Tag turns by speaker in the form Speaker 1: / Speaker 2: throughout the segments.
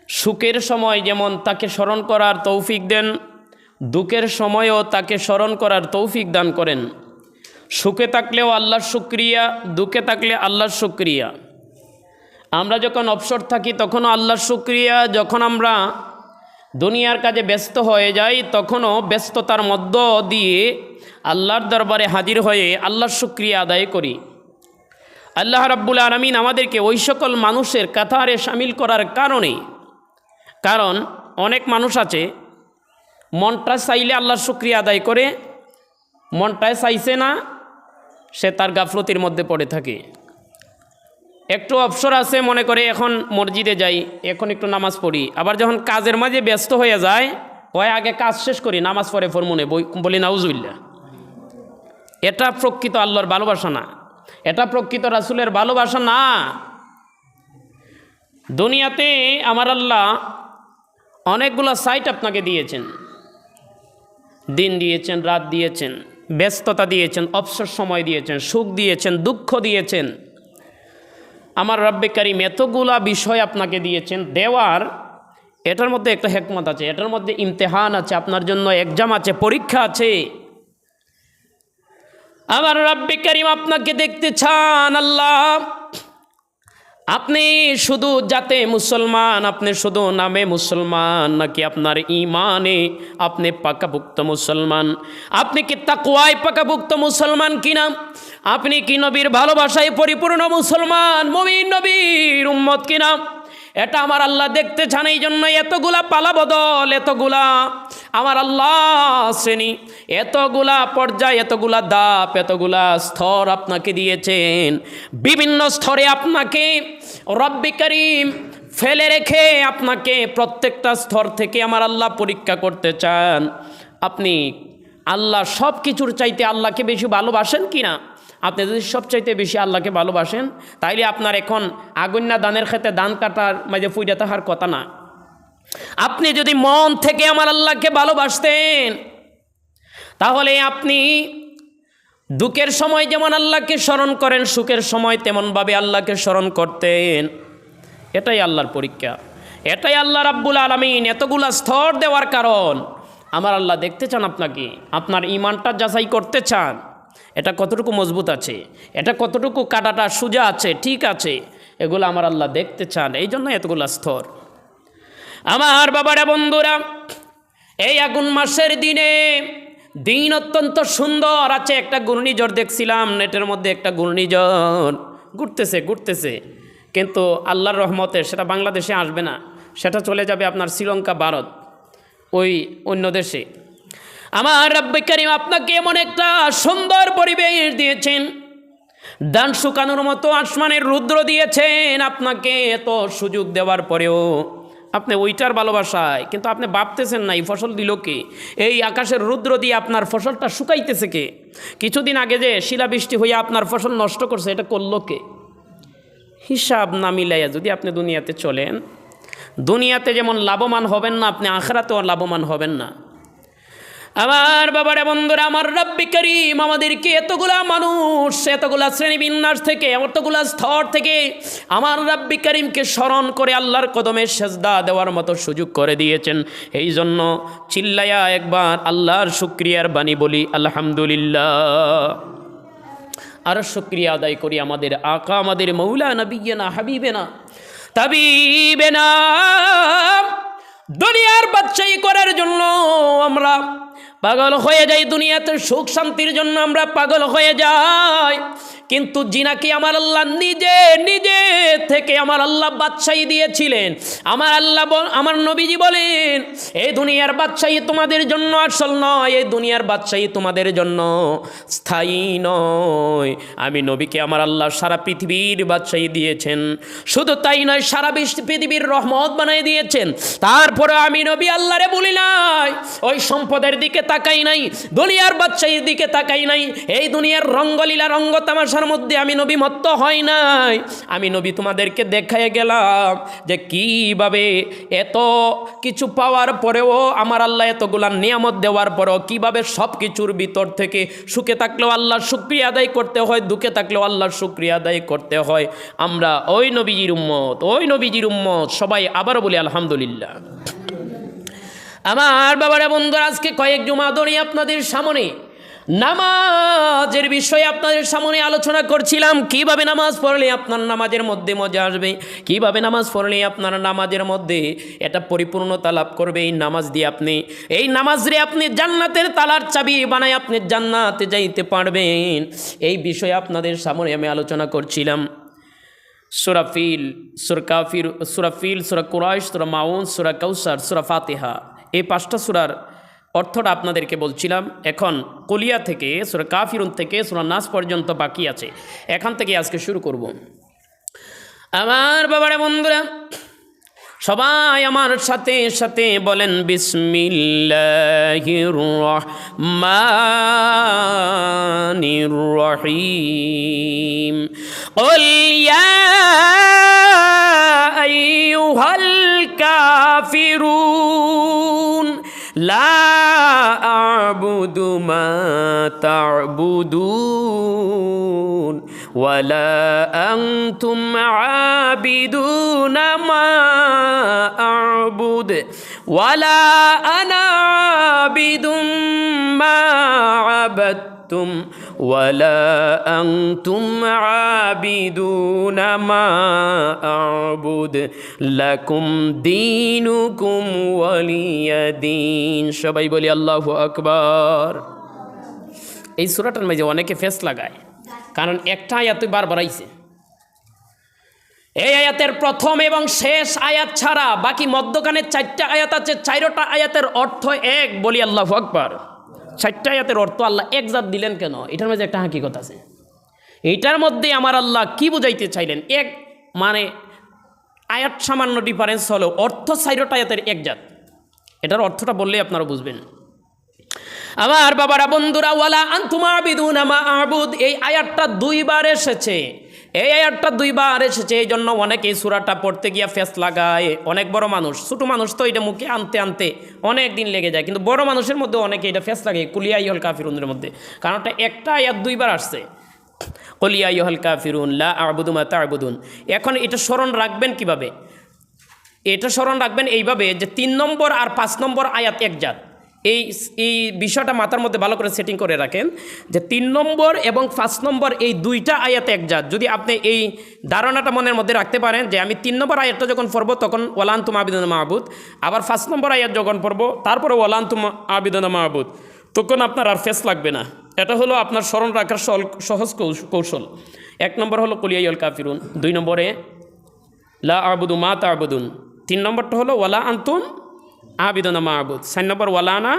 Speaker 1: সুখের সময় যেমন তাকে স্মরণ করার তৌফিক দেন, দুঃখের সময়ও তাকে স্মরণ করার তৌফিক দান করেন। সুখে থাকলেও আল্লাহর শুকরিয়া, দুঃখে থাকলে আল্লাহর শুকরিয়া। আমরা যখন অবসর থাকি তখনও আল্লাহর শুকরিয়া, যখন আমরা দুনিয়ার কাজে ব্যস্ত হয়ে যাই তখনও ব্যস্ততার মধ্য দিয়ে আল্লাহর দরবারে হাজির হয়ে আল্লাহর শুকরিয়া আদায় করি। আল্লাহ রাব্বুল আলামিন আমাদেরকে ওই সকল মানুষের কাতারে শামিল করার কারণ অনেক মানুষ আছে মনটা চাইলে আল্লাহর শুকরিয়া আদায় করে, মনটায় চাইছে না, সে তার গাফলতির মধ্যে পড়ে থাকে। একটু অবসর আছে মনে করে এখন মসজিদে যাই, এখন একটু নামাজ পড়ি, আবার যখন কাজের মাঝে ব্যস্ত হয়ে যায় ওই আগে কাজ শেষ করি, নামাজ পড়ে ফরমুনে বলি নাউজুবিল্লাহ। এটা প্রকৃত আল্লাহর ভালোবাসা না, এটা প্রকৃত রাসূলের ভালোবাসা না। দুনিয়াতে আমার আল্লাহ অনেকগুলো সাইট আপনাকে দিয়েছেন, দিন দিয়েছেন, রাত দিয়েছেন, ব্যস্ততা দিয়েছেন, অবসর সময় দিয়েছেন, সুখ দিয়েছেন, দুঃখ দিয়েছেন। আমার রব্বে কারীম এতগুলা বিষয় আপনাকে দিয়েছেন, দেওয়ার এটার মধ্যে একটা হিকমত আছে, এটার মধ্যে ইমতিহান আছে, আপনার জন্য এক্সাম আছে, পরীক্ষা আছে। আমার রব্বে কারীম আপনাকে দেখতে চান। আল্লাহ আপনি শুধু জাতে মুসলমান, আপনি শুধু নামে মুসলমান, নাকি আপনার ঈমানে আপনি পাকাপুক্ত মুসলমান? আপনি কি তাকওয়ায় পাকাপুক্ত মুসলমান কিনা? আপনি কি নবীর ভালোবাসায় পরিপূর্ণ মুসলমান, মুমিন নবীর উম্মত কিনা? এটা আমার আল্লাহ দেখতে চান। এই জন্য এতগুলা পালাবদল, এতগুলা আমার আল্লাহ শ্রেণী, এতগুলা পর্যায়, এতগুলা ধাপ, এতগুলা স্তর আপনাকে দিয়েছেন। বিভিন্ন স্তরে আপনাকে রব্বে কারীম ফেলে রেখে আপনাকে প্রত্যেকটা স্তর থেকে আমার আল্লাহ পরীক্ষা করতে চান। আপনি আল্লাহ সব কিছুর চাইতে আল্লাহকে বেশি ভালোবাসেন কি না? আপনি যদি সবচাইতে বেশি আল্লাহকে ভালোবাসেন তাইলে আপনার এখন আগুন্না দানের ক্ষেত্রে দান কাটার মাঝে ফুইটা থাকার কথা না। আপনি যদি মন থেকে আমার আল্লাহকে ভালোবাসতেন তাহলে আপনি দুঃখের সময় যেমন আল্লাহকে স্মরণ করেন, সুখের সময় তেমনভাবে আল্লাহকে স্মরণ করতেন। এটাই আল্লাহর পরীক্ষা, এটাই আল্লাহ রাব্বুল আলামিন এতগুলা স্তর দেওয়ার কারণ। আমার আল্লাহ দেখতে চান আপনাকে, আপনার ঈমানটা যাচাই করতে চান, এটা কতটুকু মজবুত আছে, এটা কতটুকু কাটাটা সোজা আছে, ঠিক আছে, এগুলো আমার আল্লাহ দেখতে চান। এই জন্য এতগুলা স্তর। আমার বাবারা, বন্ধুরা, এই আগুন মাসের দিন অত্যন্ত সুন্দর আছে। একটা ঘূর্ণিঝড় দেখছিলাম নেটের মধ্যে, একটা ঘূর্ণিঝড় ঘুরতেছে, কিন্তু আল্লাহর রহমতে সেটা বাংলাদেশে আসবে না, সেটা চলে যাবে আপনার শ্রীলঙ্কা, ভারত, ওই অন্য দেশে। আমার রব্বে কারীম আপনাকে এমন একটা সুন্দর পরিবেশ দিয়েছেন, ধান শুকানোর মতো আসমানের রুদ্র দিয়েছেন। আপনাকে এত সুযোগ দেওয়ার পরেও আপনি ওইটার ভালোবাসায়, কিন্তু আপনি ভাবতেছেন না এই ফসল দিল কে, এই আকাশের রুদ্র দিয়ে আপনার ফসলটা শুকাইতেছে কে, কিছুদিন আগে যে শিলাবৃষ্টি হয়ে আপনার ফসল নষ্ট করছে এটা করলো কে? হিসাব না মিলাইয়া যদি আপনি দুনিয়াতে চলেন, দুনিয়াতে যেমন লাভবান হবেন না, আপনি আখিরাতেও লাভবান হবেন না। আমার বাবারে, বন্ধুরা, আমার রব্বে কারীম আমাদেরকে এতগুলা মানুষ, এতগুলা শ্রেণীবিন্যাস থেকে, এতগুলা স্তর থেকে আমার রব্বে কারীমকে স্মরণ করে আল্লাহর কদমে সেজদা দেওয়ার মতো সুযোগ করে দিয়েছেন। এই জন্য চিল্লায়া একবার আল্লাহর শুকরিয়ার বাণী বলি, আলহামদুলিল্লাহ। আর শুকরিয়া আদায় করি আমাদের আকা, আমাদের মৌলা নবিয়্যিনা হাবিবেনা তাবিবেনা। দুনিয়ার বাদশাহী করার জন্য আমরা পাগল হয়ে যাই, দুনিয়াতে সুখ শান্তির জন্য আমরা পাগল হয়ে যাই, কিন্তু জিনাকে আমার আল্লাহ নিজে থেকে আমার আল্লাহ বাদশাহী দিয়েছিলেন। আমার নবীজি বলেন, এই দুনিয়ার বাদশাহী তোমাদের জন্য আসল নয়, এই দুনিয়ার বাদশাহী তোমাদের জন্য স্থায়ী নয়। আমি নবীকে আমার আল্লাহ সারা পৃথিবীর বাদশাহী দিয়েছেন, শুধু তাই নয় সারা পৃথিবীর রহমত বানিয়ে দিয়েছেন। তারপরে আমি নবী আল্লাহরে বলি নাই, ওই সম্পদের দিকে তাকাই নাই, দুনিয়ার বাদশাহীর দিকে তাকাই নাই, এই দুনিয়ার রঙ্গলীলা রঙ্গ তামাশা ভালোবাসার মধ্যে আমি নবী মত্ত হয় নাই। আমি নবী তোমাদেরকে দেখায় গেলাম যে কিভাবে এত কিছু পাওয়ার পরেও আমার আল্লাহ এতগুলা নিয়ামত দেওয়ার পরেও কিভাবে সব কিছুর ভিতর থেকে সুখে থাকলেও আল্লাহর শুকরিয়া আদায় করতে হয়, দুঃখে থাকলেও আল্লাহর শুকরিয়া আদায় করতে হয়। আমরা ওই নবীজির উম্মত সবাই আবারও বলি আলহামদুলিল্লাহ। আমার বাবারা বন্ধুরা, আজকে কয়েক জুমা ধরে আপনাদের সামনে নামাজের বিষয়ে আপনাদের সামনে আলোচনা করছিলাম। কিভাবে নামাজ পড়লে আপনার নামাজের মধ্যে মজা আসবে, কিভাবে নামাজ পড়লে আপনার নামাজের মধ্যে এটা পরিপূর্ণতা লাভ করবে। এই নামাজরে আপনি জান্নাতের তালার চাবি বানায় আপনি জান্নাতে যাইতে পারবেন। এই বিষয়ে আপনাদের সামনে আমি আলোচনা করছিলাম। সূরা ফিল, সূরা কাফির, সূরা ফিল, সূরা কুরাইশ, সূরা মাউন, সূরা কাউসার, সূরা ফাতিহা, এই 5টা সূরার অর্থটা আপনাদেরকে বলছিলাম। এখন কুলিয়া থেকে সূরা কাফিরুন থেকে সূরা নাস পর্যন্ত বাকি আছে, এখান থেকে আজকে শুরু করব। আমার বাবারা বন্ধুরা, সবাই আমার সাথে সাথে বলেন বিসমিল্লাহির রহমানির রহিম। কুল ইয়া আইয়ুহাল কাফিরুন লা আ'বুদু মা তা'বুদুন ওয়ালা আনতুম আবিদুনা মা আ'বুদ ওয়ালা আনা আবিদুম মা আবাদতুম ওয়ালা আনতুম আবিদুনা মা আ'বুদ লাকুম দীনুকুম ওয়ালিয়া দীন। সবাই বলি আল্লাহু আকবার। এই সূরাটার মাঝে অনেকে ফেস লাগায়, কারণ একটা আয়াত বারবার আইছে। এই আয়াতের প্রথম এবং শেষ আয়াত ছাড়া বাকি মধ্যখানে 4টা আয়াত আছে। 4টা আয়াতের অর্থ এক। বলি আল্লাহু আকবার। 4টা আয়াতের অর্থ আল্লাহ এক জাত দিলেন কেন? এটার মধ্যে একটা হাকিকত আছে। এইটার মধ্যে আমার আল্লাহ কি বুঝাইতে চাইলেন? এক মানে আয়াত সামান্য ডিফারেন্স হলো অর্থ 4টা আয়াতের এক জাত। এটার অর্থটা বললে আপনারা বুঝবেন। আমার বাবারা বন্ধুরা, ওয়ালা আনতুম আবিদুনা মা আ'বুদ, এই আয়াতটা 2বার এসেছে। এই জন্য অনেকে এই সূরাটা পড়তে গিয়া ফেস লাগায়। অনেক বড় মানুষ, ছোট মানুষ তো এটা মুখে আনতে অনেক দিন লেগে যায়, কিন্তু বড় মানুষের মধ্যে অনেকে এটা ফেস লাগে কুল ইয়া আইয়ুহাল কাফিরুনের মধ্যে, কারণ এটা একটা আয়াত 2বার আসছে। কুল ইয়া আইয়ুহাল কাফিরুন লা আ'বুদু মা তা'বুদুন। এখন এটা স্মরণ রাখবেন কিভাবে? এটা স্মরণ রাখবেন এইভাবে যে 3 নম্বর আর 5 নম্বর আয়াত এক জাত। এই বিষয়টা মাথার মধ্যে ভালো করে সেটিং করে রাখেন যে 3 নম্বর এবং 5 নম্বর এই 2টা আয়াত এক জাত। যদি আপনি এই ধারণাটা মনের মধ্যে রাখতে পারেন যে আমি 3 নম্বর আয়াতটা যখন পড়বো তখন ওয়ালা আনতুম আবিদুনা মা আ'বুদ, আবার 5 নম্বর আয়াত যখন পড়বো তারপরে ওয়ালা আনতুম আবিদুনা মা আ'বুদ, তখন আপনার আর ফেস লাগবে না। এটা হলো আপনার স্মরণ রাখার সহজ কৌশল। 1 নম্বর হলো কুল ইয়া আইয়ুহাল কাফিরুন, 2 নম্বরে লা আ'বুদু মা তা'বুদুন, 3 নম্বরটা হলো ওয়ালা আনতুম আবিদুনা মা আ'বুদ, 4 নম্বর ওয়ালা আনা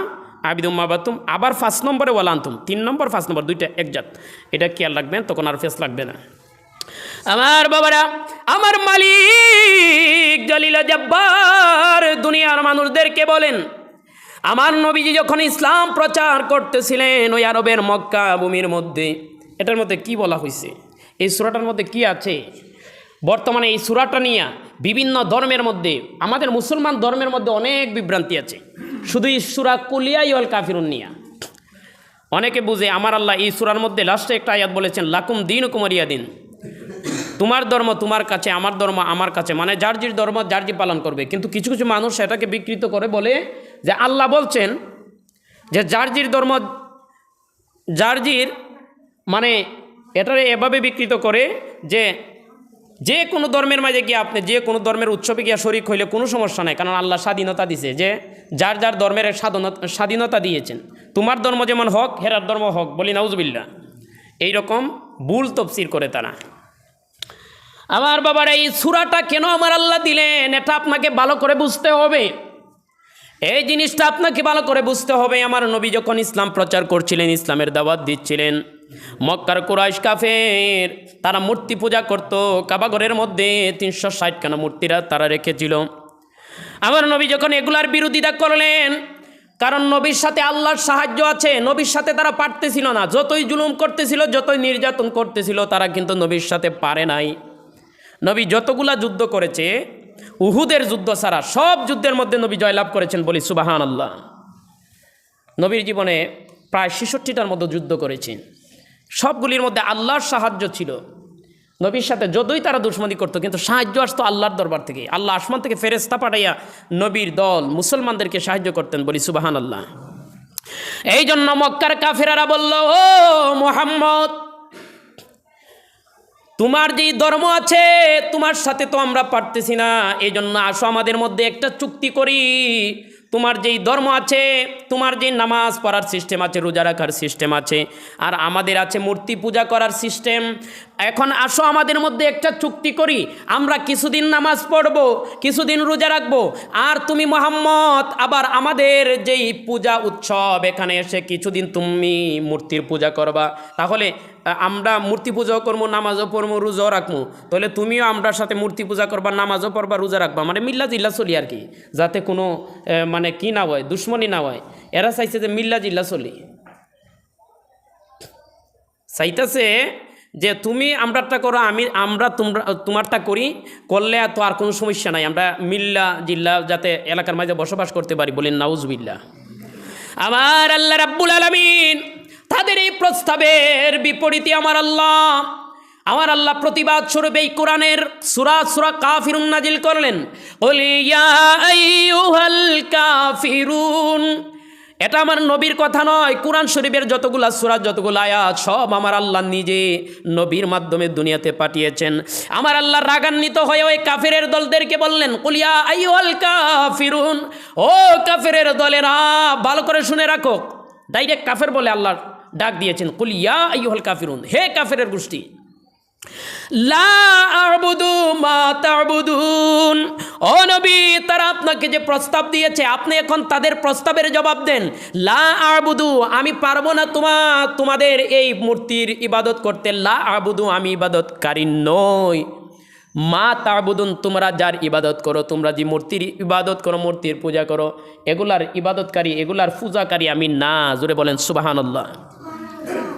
Speaker 1: আবিদুম মা আবাদতুম, আবার 5 নম্বরে ওয়ালা আনতুম, 3 নম্বর 5 নম্বর 2টা একজাত। এটা খেয়াল রাখবেন, তখন আর ফেস লাগবে না। আমার বাবারা, আমার মালিক জলিল জব্বার দুনিয়ার মানুষদেরকে বলেন, আমার নবীজি যখন ইসলাম প্রচার করতেছিলেন ওই আরবের মক্কা ভূমির মধ্যে, এটার মধ্যে কি বলা হয়েছে? এই সূরাটার মধ্যে কি আছে? বর্তমানে এই সূরাটা নিয়ে বিভিন্ন ধর্মের মধ্যে, আমাদের মুসলমান ধর্মের মধ্যে অনেক বিভ্রান্তি আছে শুধু এই সূরা কুল ইয়া আইয়ুহাল কাফিরুন নিয়ে। অনেকে বুঝে আমার আল্লাহ এই সূরার মধ্যে লাস্টে একটা আয়াত বলেছেন লাকুম দীনুকুম ওয়ালিয়া দীন, তোমার ধর্ম তোমার কাছে, আমার ধর্ম আমার কাছে, মানে যার জির ধর্ম যার জি পালন করবে। কিন্তু কিছু কিছু মানুষ সেটাকে বিকৃত করে বলে যে আল্লাহ বলছেন যে যার জির ধর্ম যার জির, মানে এটারে এভাবে বিকৃত করে যে কোনো ধর্মের মাঝে গিয়ে আপনি যে কোনো ধর্মের উৎসবে গিয়া শরিক হইলে কোনো সমস্যা নাই, কারণ আল্লাহ স্বাধীনতা দিছে, যে যার যার ধর্মের স্বাধীনতা দিয়েছেন। তোমার ধর্ম যেমন হক হেরার ধর্ম হক, বলি নাউজুবিল্লাহ। এইরকম ভুল তফসির করে তারা। আমার বাবারা, এই সূরাটা কেন আমার আল্লাহ দিলেন এটা আপনাকে ভালো করে বুঝতে হবে। এই জিনিসটা আপনাকে ভালো করে বুঝতে হবে। আমার নবী যখন ইসলাম প্রচার করছিলেন, ইসলামের দাওয়াত দিচ্ছিলেন, মক্কার কুরাইশ কাফের তারা মূর্তি পূজা করত। কাবাঘরের মধ্যে 360খানা মূর্তিরা তারা রেখেছিল। আমার নবী যখন এগুলার বিরোধিতা করলেন কারণ নবীর সাথে আল্লাহর সাহায্য আছে। নবীর সাথে তারা পারতেছিল না, যতই জুলুম করতেছিল, যতই নির্যাতন করতেছিল, তারা কিন্তু নবীর সাথে পারে নাই। নবী যতগুলা যুদ্ধ করেছে, উহুদের যুদ্ধ ছাড়া সব যুদ্ধের মধ্যে নবী জয়লাভ করেছেন, বলি সুবহানাল্লাহ। নবীর জীবনে প্রায় 66টার মতো যুদ্ধ করেছেন, সবগুলির মধ্যে আল্লাহর সাহায্য ছিল। নবীর সাথে যতই তারা দুশমনি করতো, কিন্তু সাহায্য আসতো আল্লাহর দরবার থেকে। আল্লাহ আসমান থেকে ফেরেশতা পাঠাইয়া নবীর দল মুসলমানদেরকে সাহায্য করতেন, বলি সুবহানাল্লাহ। এই জন্য মক্কার কাফেরারা বলল, ও মুহাম্মদ, তোমার যেই ধর্ম আছে তোমার সাথে তো আমরা পারতেছি না, এই জন্য আসো আমাদের মধ্যে একটা চুক্তি করি। তোমার যেই ধর্ম আছে, তোমার যেই নামাজ পড়ার সিস্টেম আছে, রোজা রাখার সিস্টেম আছে, আর আমাদের আছে মূর্তি পূজা করার সিস্টেম। এখন আসো আমাদের মধ্যে একটা চুক্তি করি, আমরা কিছুদিন নামাজ পড়ব, কিছুদিন রোজা রাখবো, আর তুমি মুহাম্মদ আবার আমাদের যেই পূজা উৎসব এখানে এসে কিছুদিন তুমি মূর্তির পূজা করবা। তাহলে আমরা মূর্তি পূজাও করবো, নামাজও পড়বো, রোজাও রাখবো। তাহলে তুমিও আমরার সাথে মূর্তি পূজা করবা, নামাজও পড়বা, রোজা রাখবা, মানে মিল্লা জিল্লা চলি আর কি, যাতে কোনো মানে কি না হয়, দুশ্মনী না হয়। এরা চাইছে যে মিল্লা জিল্লা চলি, চাইতেছে যে তুমি আমরারটা করো, আমরা তোমারটা করি, করলে তো আর কোনো সমস্যা নাই, আমরা মিল্লা জিল্লা যাতে এলাকার মাঝে বসবাস করতে পারি, বলেন নাউজুবিল্লাহ। আমার আল্লাহ রাব্বুল আলামিন তাদের এই প্রস্তাবের বিপরীতে আমার আল্লাহ প্রতিবাদ স্বরূপ এই কোরআনের সূরা কাফিরুন নাজিল করলেন। কুল ইয়া আইয়ুহাল কাফিরুন। এটা আমার নবীর কথা নয়, কোরআন শরীফের যতগুলা সূরা, যতগুলা আয়াত, সব আমার আল্লাহ নিজে নবীর মাধ্যমে দুনিয়াতে পাঠিয়েছেন। আমার আল্লাহ রাগান্বিত হয়ে ওই কাফেরের দলদেরকে বললেন, কুল ইয়া আইয়ুহাল কাফিরুন, ও কাফেরের দলেরা, ভালো করে শুনে রাখো। ডাইরেক্ট কাফের বলে আল্লাহ ডাক দিয়েছেন, কুল ইয়া আইয়ুহাল কাফিরুন, হে কাফেরের গোষ্ঠী, লা আ'বুদু মা তা'বুদুন। ও নবী, তারা আপনাকে যে প্রস্তাব দিয়েছে, আপনি এখন তাদের প্রস্তাবের জবাব দেন। লা আ'বুদু, আমি পারবো না তোমাদের এই মূর্তির ইবাদত করতে। লা আ'বুদু, আমি ইবাদতকারী নই। মা তা'বুদুন, তোমরা যার ইবাদত করো, তোমরা যে মূর্তির ইবাদত করো, মূর্তির পূজা করো, এগুলার ইবাদতকারী, এগুলার পূজাকারী আমি না। জোরে বলেন সুবহানাল্লাহ।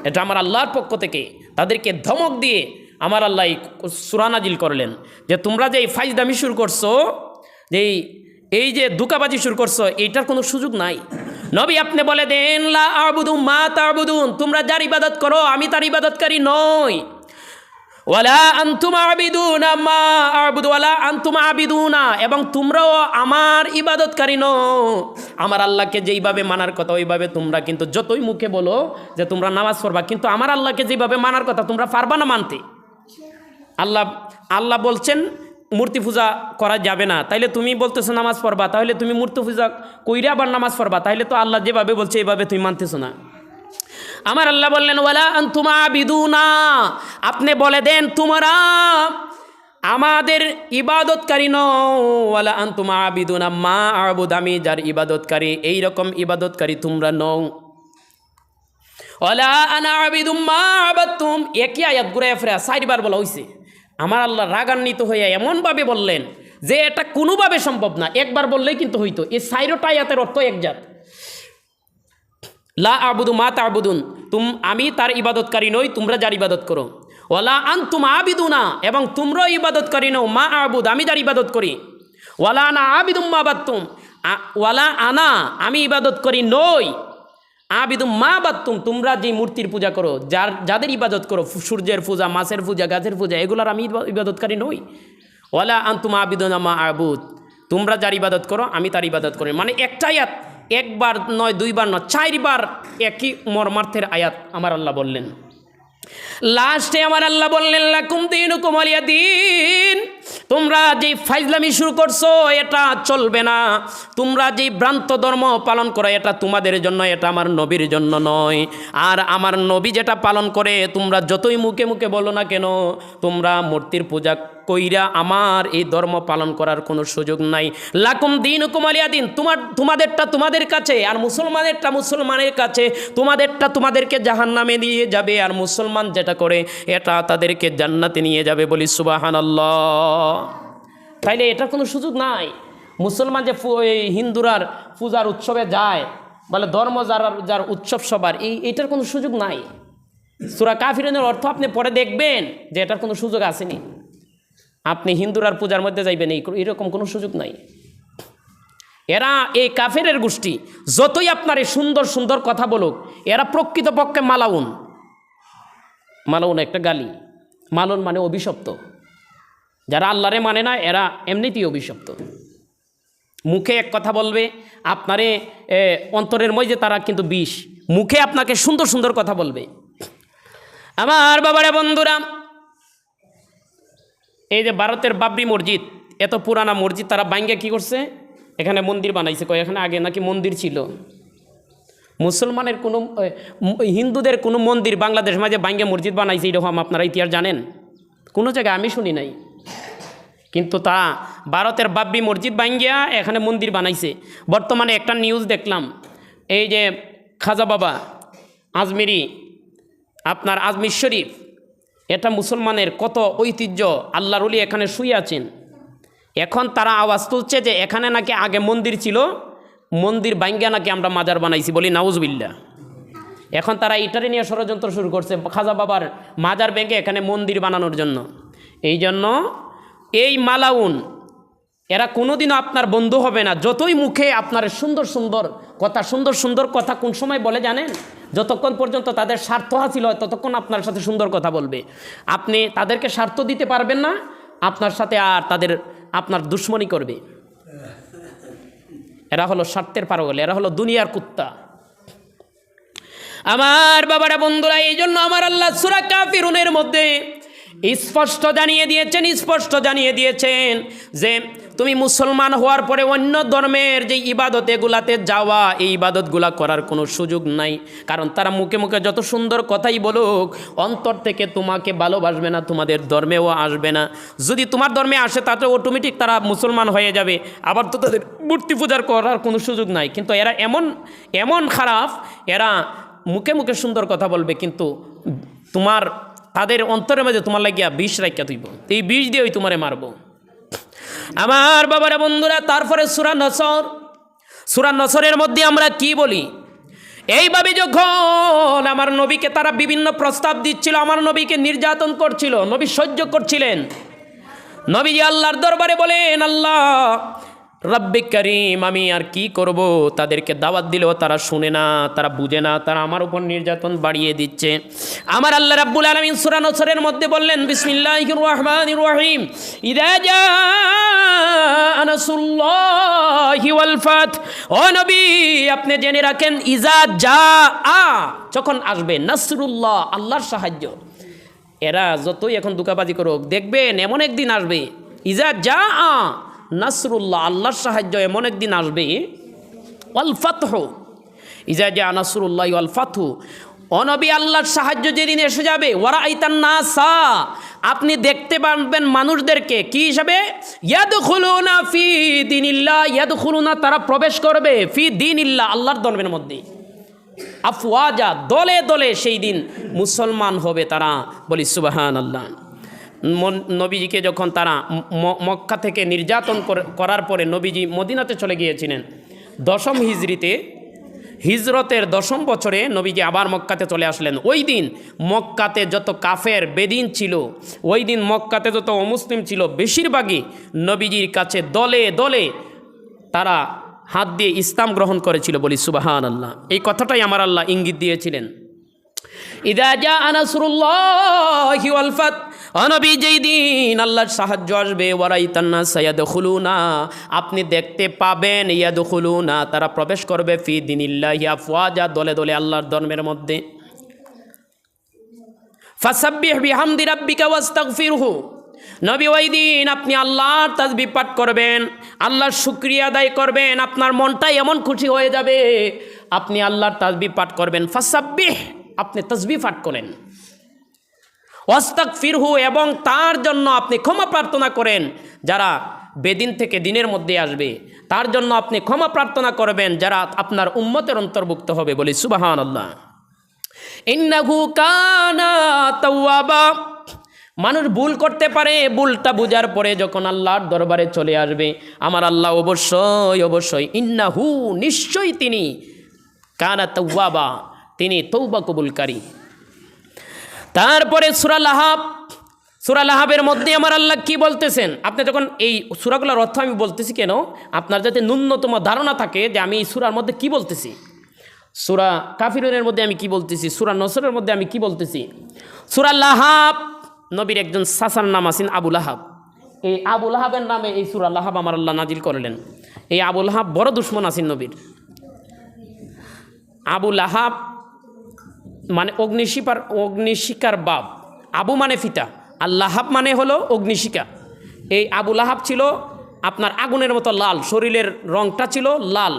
Speaker 1: এটা আমার আল্লাহর পক্ষ থেকে তাদেরকে ধমক দিয়ে আমার আল্লাহ সূরা নাজিল করলেন যে তোমরা যে ফাইজদামি শুরু করছো, যে এই যে দুকাবাজি শুরু করছো, এইটার কোনো সুযোগ নাই। নবী আপনি বলে দেন, লা আ'বুদু মা তা'বুদুন, তোমরা যার ইবাদত করো আমি তার ইবাদতকারী নই। ওয়ালা আনতুম আবিদুনা মা আ'বুদু ওয়ালা আনতুম আবিদুনা, এবং তোমরাও আমার ইবাদতকারী নও। আমার আল্লাহকে যেইভাবে মানার কথা ওইভাবে তোমরা কিন্তু যতই মুখে বলো যে তোমরা নামাজ পড়বা, কিন্তু আমার আল্লাহকে যেভাবে মানার কথা তোমরা পারবা না মানতে। আল্লাহ বলছেন মূর্তি পূজা করা যাবে না, তাইলে তুমি বলতেছো নামাজ পড়বা, তাহলে তুমি মূর্তি পূজা কইরা আবার নামাজ পড়বা, তাইলে তো আল্লাহ যেভাবে বলছে এইভাবে তুমি মানতেছো না। আমার আল্লাহ বললেন, ওয়ালা আনতুম আবিদুনা, আপনি বলে দেন তোমরা আমাদের ইবাদতকারী নও। ওয়ালা আনতুম আবিদুনা মা আ'বুদ, আমি যার ইবাদতকারী এইরকম ইবাদতকারী তোমরা নও। ওয়ালা আনা আবিদুম মা আবাদতুম, একই আয়াত ঘুরাইয়া ফিরে 4 বার বলা হয়েছে। আমার আল্লাহ রাগান্বিত হইয়া এমনভাবে বললেন যে এটা কোনোভাবে সম্ভব না, একবার বললেই কিন্তু হইতো। এই 4টা আয়াতের অর্থ একজাত। লা আ'বুদু মা তা'বুদুন, আমি তার ইবাদতকারী নই, তোমরা যার ইবাদত করো। ওয়ালা আনতুম আবিদুনা, এবং তোমরাও ইবাদতকারী নও, মা আ'বুদ, আমি যার ইবাদত করি। ওয়ালা আনা আবিদুম মা বাদতুম, ওয়ালা আনা, আমি ইবাদত করি নই, আবিদুম মা বাদতুম, তোমরা যে মূর্তির পূজা করো, যাদের ইবাদত করো, সূর্যের পূজা, মাছের পূজা, গাছের পূজা, এগুলার আমি ইবাদতকারী নই। ওয়ালা আনতুম আবিদুনা মা আ'বুদ, তোমরা যার ইবাদত করো আমি তার ইবাদত করি। মানে একটা আয়াত, একবার নয়, 2 বার নয়, 4 বার একই মর্মার্থের আয়াত আমার আল্লাহ বললেন। লাস্টে আমার আল্লাহ বললেন, লাকুম দীনুকুম ওয়ালিয়া দীন, তোমরা যে ফাইজলামি শুরু করছো এটা চলবে না। তোমরা যে ভ্রান্ত ধর্ম পালন করো এটা তোমাদের জন্য, এটা আমার নবীর জন্য নয়। আর আমার নবী যেটা পালন করে, তোমরা যতই মুখে মুখে বলো না কেন, তোমরা মূর্তির পূজা কইরা আমার এই ধর্ম পালন করার কোনো সুযোগ নাই। লাকুম দীনুকুম ওয়ালিয়া দীন, তোমাদেরটা তোমাদের কাছে, আর মুসলমানেরটা মুসলমানের কাছে। তোমাদেরটা তোমাদেরকে জাহান্নামে নিয়ে যাবে, আর মুসলমান যেটা করে এটা তাদেরকে জান্নাতে নিয়ে যাবে, বলি সুবহানাল্লাহ। তাইলে এটার কোনো সুযোগ নাই। মুসলমান যে হিন্দুরার পূজার উৎসবে যায়, বলে ধর্ম যার যার উৎসব সবার, এইটার কোনো সুযোগ নাই। সূরা কাফিরুনের অর্থ আপনি পরে দেখবেন যে এটার কোনো সুযোগ আসেনি। আপনি হিন্দুরার পূজার মধ্যে যাইবেন এরকম কোনো সুযোগ নাই। এরা এই কাফেরের গোষ্ঠী যতই আপনার এই সুন্দর সুন্দর কথা বলুক, এরা প্রকৃতপক্ষে মালাউন। মালাউন একটা গালি, মালুন মানে অভিশপ্ত। যারা আল্লাহরে মানে না এরা এমনিতেই অভিশপ্ত। মুখে এক কথা বলবে, আপনারে অন্তরের মধ্যে তারা কিন্তু বিষ। মুখে আপনাকে সুন্দর সুন্দর কথা বলবে। আমার বাবারা বন্ধুরা, এই যে ভারতের বাবরি মসজিদ, এত পুরানা মসজিদ তারা ভাঙ্গে কি করছে, এখানে মন্দির বানাইছে। এখানে আগে নাকি মন্দির ছিল। মুসলমানের কোনো হিন্দুদের কোনো মন্দির বাংলাদেশ মাঝে ভাঙ্গে মসজিদ বানাইছে এরকম আপনারা ইতিহাস জানেন? কোনো জায়গায় আমি শুনি নাই। কিন্তু তা ভারতের বাবরি মসজিদ ভাঙ্গিয়া এখানে মন্দির বানাইছে। বর্তমানে একটা নিউজ দেখলাম, এই যে খাজা বাবা আজমিরি, আপনার আজমির শরীফ, এটা মুসলমানের কত ঐতিহ্য, আল্লাহর ওলি এখানে শুয়ে আছেন। এখন তারা আওয়াজ তুলছে যে এখানে নাকি আগে মন্দির ছিল, মন্দির ভাঙ্গিয়া নাকি আমরা মাজার বানাইছি, বলি নাউজুবিল্লাহ। এখন তারা এটারে নিয়ে ষড়যন্ত্র শুরু করছে, খাজা বাবার মাজার ভেঙে এখানে মন্দির বানানোর জন্য। এই জন্য এই মালাউন এরা কোনোদিনও আপনার বন্ধু হবে না। যতই মুখে আপনার সুন্দর সুন্দর কথা, সুন্দর সুন্দর কথা কোন সময় বলে জানেন? যতক্ষণ পর্যন্ত তাদের স্বার্থ হাসিল হয় ততক্ষণ আপনার সাথে সুন্দর কথা বলবে। আপনি তাদেরকে স্বার্থ দিতে পারবেন না, আপনার সাথে আর আপনার দুশ্মনী করবে। এরা হলো স্বার্থের পাগল, এরা হলো দুনিয়ার কুত্তা। আমার বাবারা বন্ধুরা, এই জন্য আমার আল্লাহ সূরা কাফিরুনের মধ্যে স্পষ্ট জানিয়ে দিয়েছেন যে তুমি মুসলমান হওয়ার পরে অন্য ধর্মের যে ইবাদত এগুলাতে যাওয়া, এই ইবাদতগুলা করার কোনো সুযোগ নাই। কারণ তারা মুখে মুখে যত সুন্দর কথাই বলুক, অন্তর থেকে তোমাকে ভালোবাসবে না, তোমাদের ধর্মেও আসবে না। যদি তোমার ধর্মে আসে তাতে অটোমেটিক তারা মুসলমান হয়ে যাবে, আবার তো তাদের মূর্তি পূজার করার কোনো সুযোগ নাই। কিন্তু এরা এমন খারাপ, এরা মুখে মুখে সুন্দর কথা বলবে, কিন্তু তাদের অন্তরের মাঝে তোমার লাগিয়া বিষ রাখিয়া তুইব, এই বিষ দিয়ে ওই তোমারে মারব। আমার বাবারা বন্ধুরা, তারপরে সূরা নসরের মধ্যে আমরা কি বলি? এইভাবে যখন আমার নবীকে তারা বিভিন্ন প্রস্তাব দিচ্ছিল, আমার নবীকে নির্যাতন করছিল, নবী সহ্য করছিলেন। নবীজি আল্লাহর দরবারে বলেন, আল্লাহ রব্বে করিম, আমি আর কি করব? তাদেরকে দাওয়াত দিলেও তারা শুনে না, তারা বুঝে না, তারা আমার উপর নির্যাতন বাড়িয়ে দিচ্ছে। আমার আল্লাহ রাব্বুল আলামিন সূরা নসরের মধ্যে বললেন, বিসমিল্লাহির রহমানির রহিম, ইযা জাআ নাসরুল্লাহি ওয়াল ফাত। ও নবী, আপনি জেনে রাখেন, ইযা জাআ, যখন আসবে, নাসরুল্লাহ, আল্লাহর সাহায্য। এরা যতই এখন দুকাবাজি করুক, দেখবেন এমন একদিন আসবে, ইযা জাআ নাসরুল্লাহ, আল্লাহর সাহায্য এমন একদিন আসবে। ওয়াল ফাতহু, ইযা জাআ নাসরুল্লাহি ওয়াল ফাতহু, ও নবী, আল্লাহর সাহায্য যেদিন এসে যাবে, ওয়ারাআইতান নাসা, আপনি দেখতে পাবেন মানুষদেরকে কি হিসাবে? ইয়াদখুলুনা ফি দীনিল্লাহ, ইয়াদখুলুনা, তারা প্রবেশ করবে, ফি দীনিল্লাহ, আল্লাহর ধর্মের মধ্যে, আফওয়াজা, দলে দলে সেই দিন মুসলমান হবে তারা, বলি সুবহানাল্লাহ। নবীজিকে যখন তারা মক্কা থেকে নির্যাতন করার পরে নবীজি মদিনাতে চলে গিয়েছিলেন, 10ম হিজরিতে, হিজরতের 10ম বছরে নবীজি আবার মক্কাতে চলে আসলেন। ওই দিন মক্কাতে যত কাফের বেদিন ছিল, ওই দিন মক্কাতে যত অমুসলিম ছিল, বেশিরভাগই নবীজির কাছে দলে দলে তারা হাত দিয়ে ইসলাম গ্রহণ করেছিল, বলি সুবহানাল্লাহ। এই কথাটাই আমার আল্লাহ ইঙ্গিত দিয়েছিলেন, ইযা জাআ নাসরুল্লাহি ওয়াল ফাত, নবী, যেই দিন আল্লাহর সাহায্য আসবে, ওয়ারাইতান নাস ইয়াদখুলুনা, আপনি দেখতে পাবেন, ইয়াদখুলুনা, তারা প্রবেশ করবে, ফি দীনিল্লাহি আফওয়াজা, দলে দলে আল্লাহর ধর্মের মধ্যে। ফাসাব্বিহ বিহামদি রাব্বিকা ওয়াস্তাগফিরহু, নবী, ওই দিন আপনি আল্লাহর তাসবিহ পাঠ করবেন, আল্লাহর শুকরিয়া আদায় করবেন, আপনার মনটাই এমন খুশি হয়ে যাবে, আপনি আল্লাহর তাসবিহ পাঠ করবেন। ফাসাব্বিহ, আপনি তাসবিহ পাঠ করেন, ওয়াস্তাগফিরহু, এবং তার জন্য আপনি ক্ষমা প্রার্থনা করেন, যারা বেদিন থেকে দিনের মধ্যে আসবে, তার জন্য আপনি ক্ষমা প্রার্থনা করবেন, যারা আপনার উম্মতের অন্তর্ভুক্ত হবে, বলি সুবহানাল্লাহ। ইন্নাহু কানা তাওয়াবা, মানুষ ভুল করতে পারে, ভুলটা বুঝার পরে যখন আল্লাহর দরবারে চলে আসবে, আমার আল্লাহ অবশ্যই ইন্নাহু, নিশ্চয়ই তিনি, কানা তাওয়াবা, তিনি তৌবা কবুলকারী। তারপরে সূরা লাহাব, সূরা লাহাবের মধ্যে আমার আল্লাহ কি বলতেছেন? আপনি যখন এই সূরাগুলোর অর্থ আমি বলতেছি কেন, আপনার যাতে ন্যূনতম ধারণা থাকে যে আমি এই সূরার মধ্যে কি বলতেছি। সূরা কাফিরুনের মধ্যে আমি কি বলতেছি, সূরা নসরের মধ্যে আমি কি বলতেছি। সূরা লাহাব, নবীর একজন চাচার নাম আছেন আবু লাহাব। এই আবু লাহাবের নামে এই সূরা লাহাব আমার আল্লাহ নাজিল করলেন। এই আবু লাহাব বড় দুশ্মন আছেন নবীর। আবু লাহাব মানে অগ্নিশিকার বাপ। আবু মানে ফিতা, আর লাহাব মানে হলো অগ্নিশিকা। এই আবু লাহাব ছিল আপনার আগুনের মতো লাল, শরীরের রংটা ছিল লাল,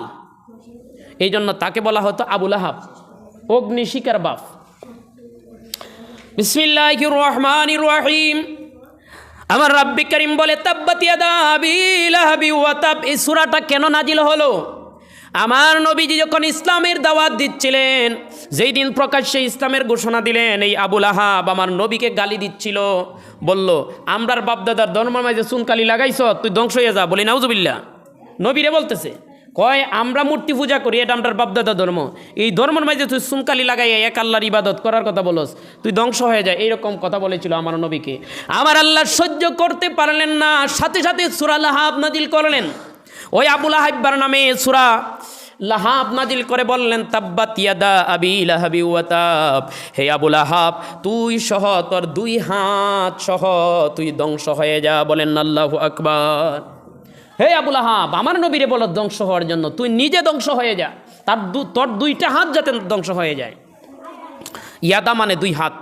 Speaker 1: এই জন্য তাকে বলা হতো আবু লাহাব, অগ্নিশিকার বাপ। বিসমিল্লাহির রহমানির রহিম। আমার রাব্বি কারীম বলে তাব্বাত ইয়াদা আবি লাহাবি ওয়া তাব। এই সূরাটা কেন নাজিল হলো? আমার নবীজি যখন ইসলামের দাওয়াত দিচ্ছিলেন, যেই দিন প্রকাশ্যে ইসলামের ঘোষণা দিলেন, এই আবু লাহাব আমার নবীকে গালি দিচ্ছিল। বলল, আমরার বাপদাদার ধর্মের মাঝে চুনকালি লাগাইছ, তুই ধ্বংস হয়ে যা। বলি নাউজুবিল্লাহ। নবীরে বলতেছে, কয় আমরা মূর্তি পূজা করি, এটা আমরার বাপদাদা ধর্ম, এই ধর্মের মাঝে তুই চুনকালি লাগাইয়া এক আল্লাহর ইবাদত করার কথা বলস, তুই ধ্বংস হয়ে যায়। এইরকম কথা বলেছিল আমার নবীকে। আমার আল্লাহ সহ্য করতে পারলেন না, সাথে সাথে সূরা লাহাব নাজিল করলেন। ওই আবু লাহাব নামে সূরা লাহাব নাজিল করে বললেন, তাব্বাত ইয়াদা আবি লাহাবি ওয়া তাব। হে আবু লাহাব, তুই সহ তোর দুই হাত সহ তুই ধ্বংস হয়ে যা। বলেন আল্লাহু আকবার। হে আবু লাহাব, আমার নবীরে বলো ধ্বংস হওয়ার জন্য, তুই নিজে ধ্বংস হয়ে যা, তোর দুইটা হাত যাতে ধ্বংস হয়ে যায়। ইয়াদা মানে দুই হাত,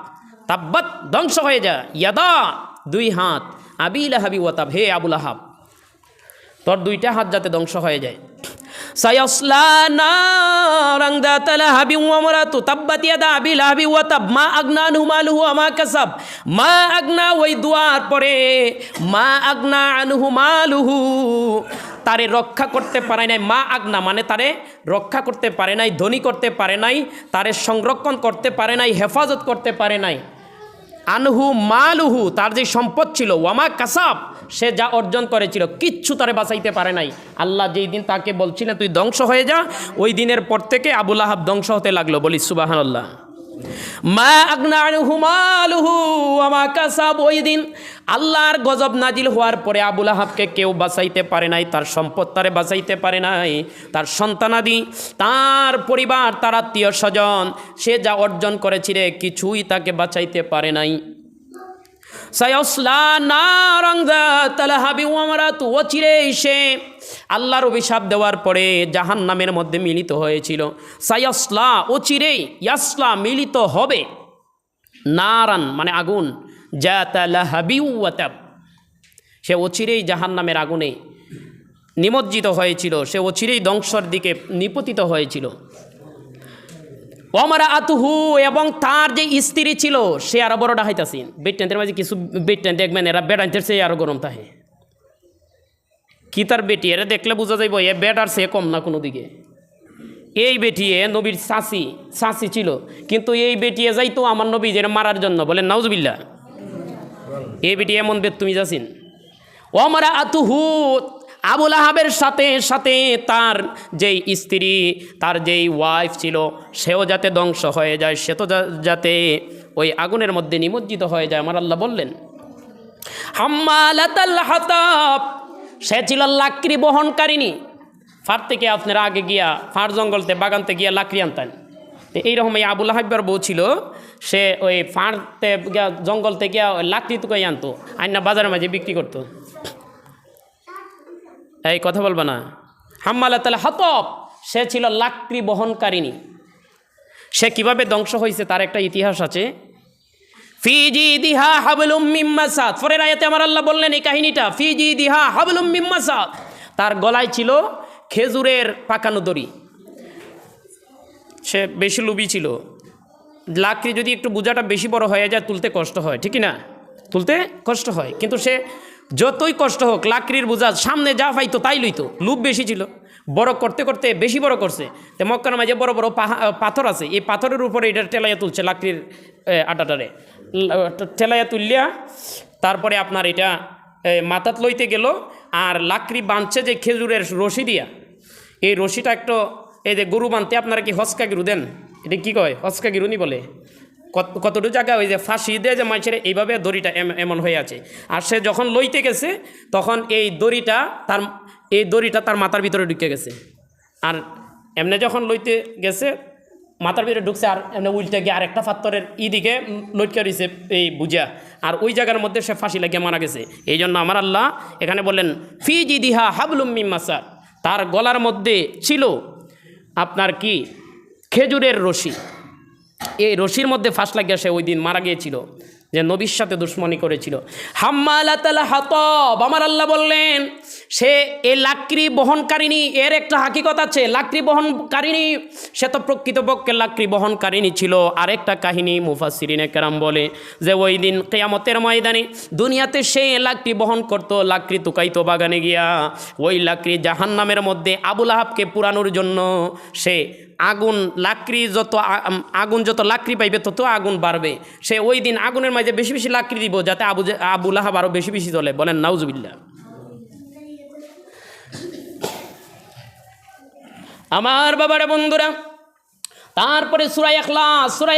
Speaker 1: তাব্বাত ধ্বংস হয়ে যা, ইয়াদা দুই হাত, আবি লাহাবি ওয়া তাব, হে আবু লাহাব তোর দুইটা হাত যাতে ধ্বংস হয়ে যায়। সায়াসলা নারান যাতা লাহাবি ওয়া ইমরাতু তাব্বাত ইয়াদা আবি লাহাবি ওয়া তাব মা আগনা আনহু মালুহু ওয়া মা কাসাব। মা আগনা, ওই দুয়ার পরে মা আগনা আনহু মালুহু, তারে রক্ষা করতে পারে নাই। মা আগনা মানে তারে রক্ষা করতে পারে নাই, ধনী করতে পারে নাই, তারে সংরক্ষণ করতে পারে নাই, হেফাজত করতে পারে নাই। আনহু মালুহু, তার যে সম্পদ ছিল, ওয়ামা কাসাব, সে যা অর্জন করেছিল, কিচ্ছু তারে বাঁচাইতে পারে নাই। আল্লাহ যেই দিন তাকে বলছিলেন তুই ধ্বংস হয়ে যা, ওই দিনের পর থেকে আবু লাহাব ধ্বংস হতে লাগলো। বলি সুবহানাল্লাহ। মা আগনা আনহু মালুহু ওয়ামা কাসাব, ওই দিন আল্লাহর গজব নাজিল হওয়ার পরে আবু লাহাবকে কেউ বাঁচাইতে পারে নাই, তার সম্পদ তারে বাঁচাইতে পারে নাই, তার সন্তানাদি, তার পরিবার, তার আত্মীয় স্বজন, সে যা অর্জন করেছিল কিছুই তাকে বাঁচাইতে পারে নাই। সায়াসলা নারান যাতা লাহাবি ওয়া ইমরাতু, অচিরেই সে আল্লাহর অভিশাপ দেওয়ার পরে জাহান্নামের মধ্যে মিলিত হয়েছিল। সায়াসলা অচিরেই, ইয়াসলা মিলিত হবে, নারান মানে আগুন, যাতা লাহাবি ওয়া তাব, সে অচিরেই জাহান্নামের আগুনে নিমজ্জিত হয়েছিল, সে অচিরেই ধ্বংসের দিকে নিপতিত হয়েছিল। ওমারা আতুহু, এবং তার যে স্ত্রী ছিল সে আরো বড় ডাহাইতাছিন। বেটানদের মাঝে কিছু বেটান দেখবেন এরা বেটানদের চেয়ে আরো গরম থাকে। কি তার বেটি, এরা দেখলে বোঝা যাইব এ বেটার সে কম না কোনো দিকে। এই বেটিয়ে নবীর চাচি ছিল, কিন্তু এই বেটিয়ে যাইতো আমার নবী যেটা মারার জন্য। বলেন নাউজুবিল্লাহ। এই বেটি এমন বেদ তুমি যাচ্ছিন। ওমারা আতুহু, আবু লাহাবের সাথে সাথে তার যেই স্ত্রী, তার যেই ওয়াইফ ছিল, সেও যাতে ধ্বংস হয়ে যায়, সে তো যাতে ওই আগুনের মধ্যে নিমজ্জিত হয়ে যায়। আমার আল্লাহ বললেন হাম্মালাতাল হাতাব, সে ছিল লাকড়ি বহনকারিনী। ফার থেকে আপনারা আগে গিয়া ফার জঙ্গলতে বাগানতে গিয়া লাকড়ি আনতেন। তো এইরকম এই আবু লাহাবের বউ ছিল, সে ওই ফাঁড়তে গিয়া জঙ্গলতে গিয়া লাকড়ি তুকাই আনতো, আইনা বাজারের মাঝে বিক্রি করতো। এই কথা বলবা না। হাম্মালাতাল হাতাব, সে ছিল লাকড়ি বহনকারিনী। সে কিভাবে ধ্বংস হয়েছে তার একটা ইতিহাস আছে। ফি জিদিহা হাবলুম মিন মাসাদ, পরের আয়াতে আমার আল্লাহ বললেন এই কাহিনীটা। ফি জিদিহা হাবলুম মিন মাসাদ, তার গলায় ছিল খেজুরের পাকানো দড়ি। সে বেশি লোভী ছিল। লাকড়ি যদি একটু বোঝাটা বেশি বড় হয়ে যায় তুলতে কষ্ট হয়, ঠিক না? তুলতে কষ্ট হয়, কিন্তু সে যতই কষ্ট হোক লাকড়ির বোঝা সামনে যা পাইতো তাই লইতো। লোভ বেশি ছিল, বড় করতে করতে বেশি বড় করছে। তো মক্কার মাঝে বড় বড় পাথর আছে, এই পাথরের উপরে এটা টেলাইয়া তুলছে, লাকড়ির আটাটারে টেলাইয়া তুললিয়া তারপরে আপনার এটা মাথাত লইতে গেল। আর লাকড়ি বাঁধছে যে খেজুরের রশি দিয়া, এই রশিটা একটু এই যে গরু বানতে আপনারা কি হস্কা গিরু দেন? এটা কি কয়? হস্কা গিরু নি বলে? কতটুকু জায়গা ওই যে ফাঁসি দিয়ে যে মানুষের এইভাবে দড়িটা এমন হয়ে আছে, আর সে যখন লইতে গেছে তখন এই দড়িটা তার মাথার ভিতরে ঢুকে গেছে, আর এমনি যখন লইতে গেছে মাথার ভিতরে ঢুকছে, আর এমনি উল্টে গিয়ে আর একটা পাত্তরের দিকে লটকে রয়েছে এই বুঝা, আর ওই জায়গার মধ্যে সে ফাঁসি লাগিয়ে মারা গেছে। এই জন্য আমার আল্লাহ এখানে বললেন ফি জিদিহা হাবলুম মিন মাসাদ, তার গলার মধ্যে ছিল আপনার কি খেজুরের রশি। এই রশির মধ্যে ফাঁস লাগিয়ে সে ওই দিন মারা গিয়েছিল, যে নবীর সাথে দুশ্মনী করেছিল। হাম্মালাতাল হাতাব, আমার আল্লাহ বললেন সে এই লাকড়ি বহনকারিণী, এর একটা হাকিকত আছে। লাকড়ি বহনকারিণী, সে তো প্রকৃতপক্ষে লাকড়ি বহনকারিণী ছিল। আরেকটা কাহিনী মুফাসসিরিনে কেরাম বলে যে ওই দিন কিয়ামতের ময়দানে দুনিয়াতে সে লাকড়ি বহন করতো, লাকড়ি তুকাইতো বাগানে গিয়া। ওই লাকড়ি জাহান্নামের মধ্যে আবু লাহাবকে পুরানোর জন্য সে আগুন যত লাকড়ি পাইবে তত আগুন বাড়বে। সে ওই দিন আগুনের মাঝে বেশি বেশি লাকড়ি দিব যাতে আবু লাহাব আরও বেশি বেশি জ্বলে। বলেন নাউজুবিল্লাহ। আমার বাবারে বন্ধুরা, তারপরে সূরা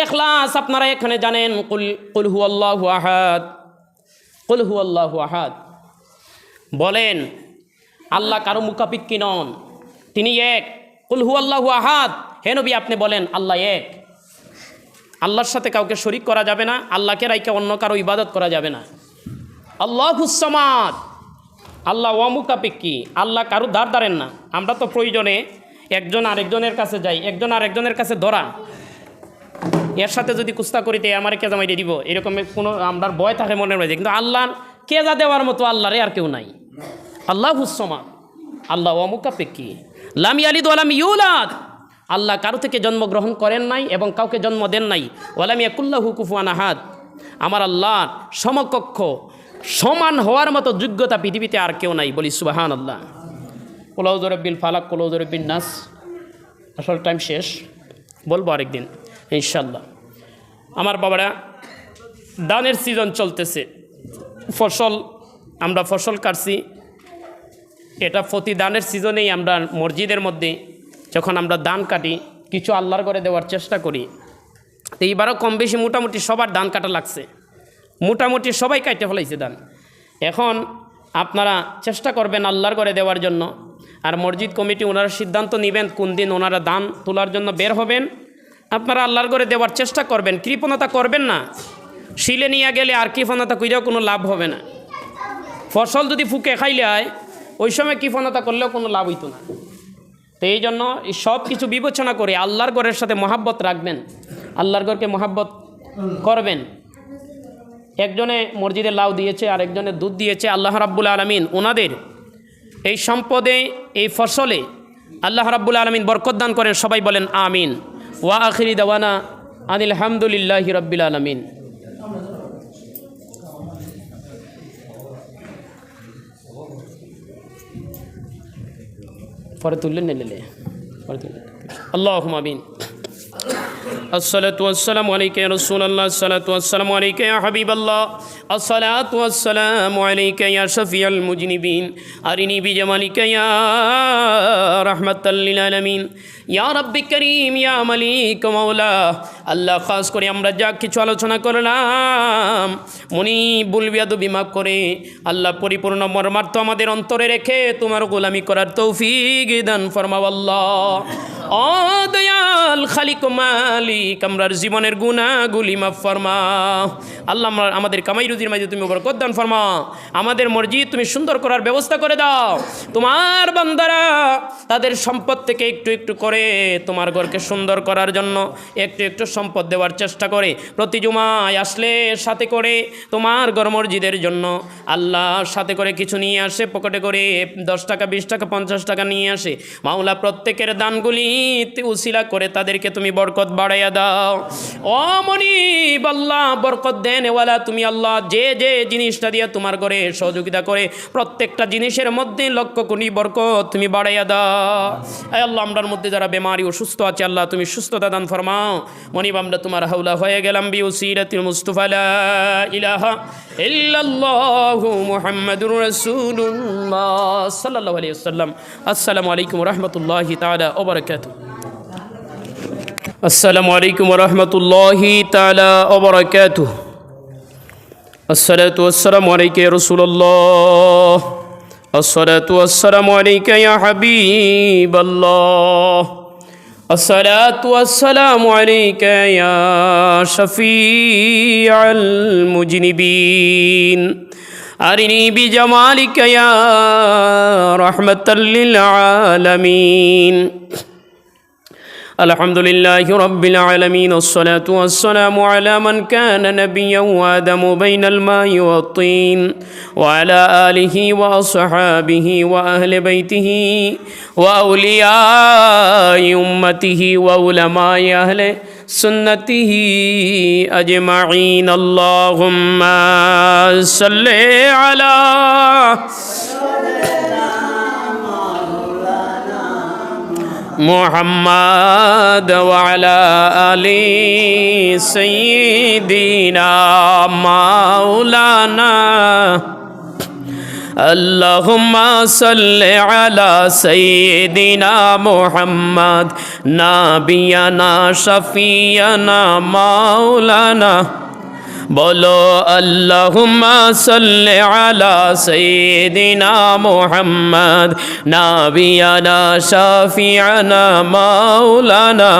Speaker 1: ইখলাস আপনারা এখানে জানেন, কুল হুয়াল্লাহু আহাদ, বলেন আল্লাহ কারো মুখাপেক্ষী নন, তিনি এক। কুল হুয়াল্লাহু আহাদ, হে নবী আপনি বলেন আল্লাহ এক, আল্লাহর সাথে কাউকে শরীক করা যাবে না, আল্লাহকে রাইকে অন্য কারো ইবাদত করা যাবে না। আল্লাহুস সামাদ, আল্লাহ অমুখাপেক্ষী, আল্লাহ কারো ধারেন না। আমরা তো প্রয়োজনে একজন আরেকজনের কাছে যাই, একজন আরেকজনের কাছে ধরা, এর সাথে যদি কুস্তা করিতে আমার কেজা মাইরে দিব, এরকম কোনো আমরা ভয় থাকে মনের মধ্যে। কিন্তু আল্লাহর কেজা দেওয়ার মতো আল্লাহরে আর কেউ নাই। আল্লাহুস সামাদ, আল্লাহ অমুখাপেক্ষী। লাম ইয়ালিদ ওয়া লাম ইউলাদ, আল্লাহ কারো থেকে জন্মগ্রহণ করেন নাই এবং কাউকে জন্ম দেন নাই। ওয়া লাম ইয়াকুল্লাহু কুফুয়ান আহাদ, আমার আল্লাহর সমকক্ষ সমান হওয়ার মতো যোগ্যতা পৃথিবীতে আর কেউ নাই। বলি সুবহানাল্লাহ। কুল আউযু বিরাব্বিল ফালাক, কুল আউযু বিরাব্বিন নাস। আসল টাইম শেষ, বলবো আরেকদিন ইনশাল্লাহ। আমার বাবারা, দানের সিজন চলতেছে, আমরা ফসল কাটছি। এটা প্রতি দানের সিজনেই আমরা মসজিদের মধ্যে যখন আমরা দান কাটি, কিছু আল্লাহর ঘরে দেওয়ার চেষ্টা করি। তো এইবারও কম বেশি মোটামুটি সবার দান কাটা লাগছে, মোটামুটি সবাই কাটতে ফেলাইছে দান। এখন আপনারা চেষ্টা করবেন আল্লাহর ঘরে দেওয়ার জন্য, আর মসজিদ কমিটি ওনারা সিদ্ধান্ত নেবেন কোন দিন ওনারা দান তোলার জন্য বের হবেন। আপনারা আল্লাহর ঘরে দেওয়ার চেষ্টা করবেন, কৃপণতা করবেন না। শিলে নিয়ে গেলে আর কৃপণতা কইলেও কোনো লাভ হবে না। ফসল যদি ফুকে খাইলে হয়, ওই সময় কৃপণতা করলেও কোনো লাভ হইতো না। তো এই জন্য সব কিছু বিবেচনা করে আল্লাহর ঘরের সাথে মহাব্বত রাখবেন, আল্লাহর ঘরকে মহাব্বত করবেন। একজনে মসজিদে লাউ দিয়েছে, আর একজনে দুধ দিয়েছে। আল্লাহ রাব্বুল আলামিন ওনাদের এই সম্পদে, এই ফসলে আল্লাহ রাব্বুল আলামিন বরকত দান করেন। সবাই বলেন আমিন। ওয়া আখিরি দাওয়ানা আনিল হামদুলিল্লাহি রাব্বিল আলামিন। পরে তুললেন নিলে পরে তুললেন। আল্লাহুম্মা আমিন। الصلاة والسلام عليك يا رسول الله، الصلاة والسلام عليك يا حبيب الله، الصلاة والسلام عليك يا شفيع المذنبين، أرني بجمالك يا رحمة للعالمين، يا رب كريم يا مليك مولا। আল্লাহ খাস করে আমরা যা কিছু আলোচনা করলাম, মনি বুলবিয়াদবি মাফ করে আল্লাহ পরিপূর্ণ মর্মার্থ আমাদের অন্তরে রেখে তোমার গোলামি করার তৌফিক দান ফরমাও আল্লাহ। ও দয়াল খালিক মালিক, আমরার জীবনের গুনাহগুলি মাফ ফরমাও আল্লাহ। আমাদের কামাই রুজির মাঝে তুমি বরকত দান ফরমাও। আমাদের মসজিদ তুমি সুন্দর করার ব্যবস্থা করে দাও। তোমার বান্দারা তাদের সম্পদ থেকে একটু একটু করে তোমার ঘরকে সুন্দর করার জন্য একটু একটু সম্পদ দেওয়ার চেষ্টা করে। প্রতি জুমায় আসলে সাথে করে তোমার ঘর মসজিদের জন্য আল্লাহ সাথে করে কিছু নিয়ে আসে, পকেটে করে 10 টাকা 20 টাকা 50 টাকা নিয়ে আসে। মাওলা প্রত্যেকের দানগুলি উসিলা করে তাদেরকে তুমি বরকত বাড়াইয়া দাও। ও মনিব আল্লাহ বরকত দেন ওয়ালা তুমি আল্লাহ যে যে জিনিসটা দিয়ে তোমার ঘরে সহযোগিতা করে প্রত্যেকটা জিনিসের মধ্যে লক্ষ কোটি বরকত তুমি বাড়াইয়া দাও। আয় আল্লাহ, আমরার মধ্যে যারা বেমারি অসুস্থ আছে আল্লাহ তুমি সুস্থতা দান ফরমাও। মনিব আমরা তোমার হাওলা হয়ে গেলাম বিউসিরাতিল মুস্তাফা লা ইলাহা ইল্লাল্লাহু মুহাম্মাদুর রাসূলুল্লাহ সাল্লাল্লাহু আলাইহি ওয়াসাল্লাম। আসসালামু আলাইকুম ওয়া রাহমাতুল্লাহি তাআলা ওয়া বারাকাতুহু। السلام عليكم ورحمة الله تعالى وبركاته. الصلاة والسلام عليك يا رسول الله. الصلاة والسلام عليك يا حبيب الله. الصلاة والسلام عليك يا شفيع المذنبين. أرني بجمالك يا رحمة للعالمين. الحمد لله رب العالمين، والصلاة والسلام على من كان نبيا وآدم بين الماء والطين، وعلى آله وأصحابه وأهل بيته وأولياء أمته وعلماء أهل سنته أجمعين. اللهم صل على محمد وعلى آل سيدنا مولانا. اللهم صل على سيدنا محمد نبينا شفيعنا مولانا. বলো আল্লাহুম্মা সাল্লি আলা সাইয়্যিদিনা মুহাম্মদ নাবিয়ানা শাফিআনা মাওলানা।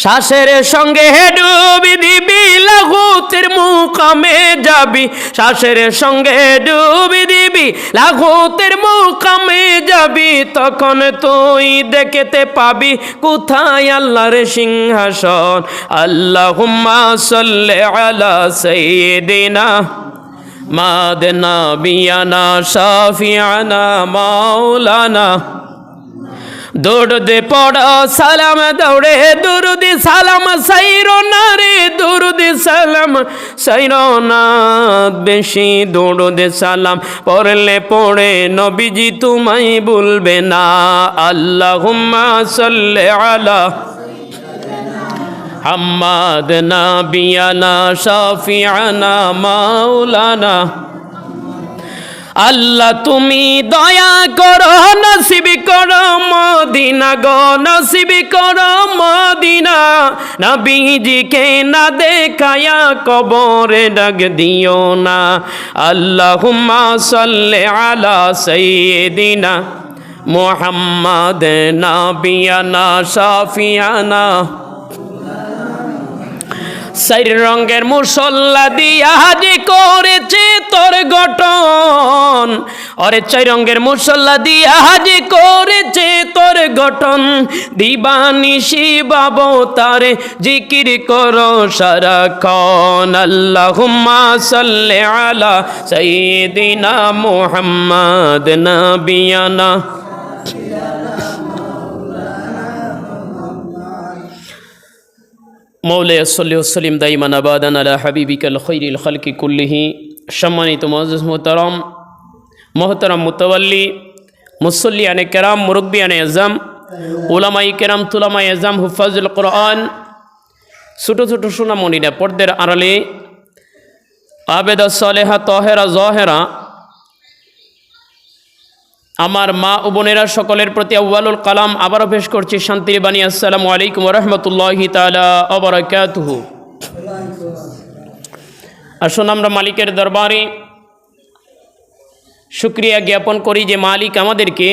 Speaker 1: শ্বাসের সঙ্গে ডুবি দিবি, লাগুতের মুকামে যাবি। শ্বাসের সঙ্গে ডুবি দিবি, লাগুতের মুকামে যাবি। তখন তুই দেখতে পাবি কোথায় আল্লাহর সিংহাসন। আল্লাহুম্মা সাল্লি আলা সাইয়্যিদিনা মাদ নাবিয়ানা শাফিআনা মাওলানা। দৌড়দে পড়ো সালাম দৌড়ে দুরুদি সালাম সাইরো না রে, দুরুদি সালাম সাইরো না বেশি। দৌড়দে সালাম পড়লে পড়ে নবীজি তোমায় ভুলবে না। আল্লাহুম্মা সাল্লি আলা মুহাম্মাদ নাবিয়ানা শাফিআনা মাওলানা। আল্লাহ তুমি দয়া করো, নসিব করো মদিনা গো, নসিব করো মদিনা। নবীজিকে না দেখায়া কবরে ডাক দিও না। আল্লাহুম্মা সাল্লি আলা সাইয়্যিদিনা মুহাম্মাদ নাবিয়ানা শাফিআনা। চার রঙের মুসল্লা দিয়া হাজি করেছে তোর গঠন। অরে চার রঙের মুসল্লা দিয়া হাজি করেছে তোর গঠন। দিবানিশি বাবু তারে জিকির করো সারাক্ষণ। আল্লাহুম্মা সাল্লি আলা সাইয়্যিদিনা মুহাম্মদ নাবিয়ানা। মৌলায়া সাল্লি ওয়া সাল্লিম দাইমান আবাদান আলা হাবিবিকাল খায়রিল খালকি কুল্লিহি। সম্মানিত মুআজ্জিজ মোহতারাম মুতাওয়াল্লি, মুসল্লিয়ানে কেরাম, মুরব্বিয়ানে আজম, উলামাই কেরাম, তুলামাই আজম, হুফাজুল কোরআন, ছোটো ছোটো সোনামণিরা, পর্দার আড়ালে আবেদা সালেহা তহেরা জহেরা, আমার মা ও বোনেরা, সকলের প্রতি আউয়ালুল কালাম আবারও পেশ করছি শান্তির বাণী। আসসালামু আলাইকুম ওয়া রাহমাতুল্লাহি তাআলা ওয়া বারাকাতুহু। আসুন আমরা মালিকের দরবারে শুকরিয়া জ্ঞাপন করি যে মালিক আমাদেরকে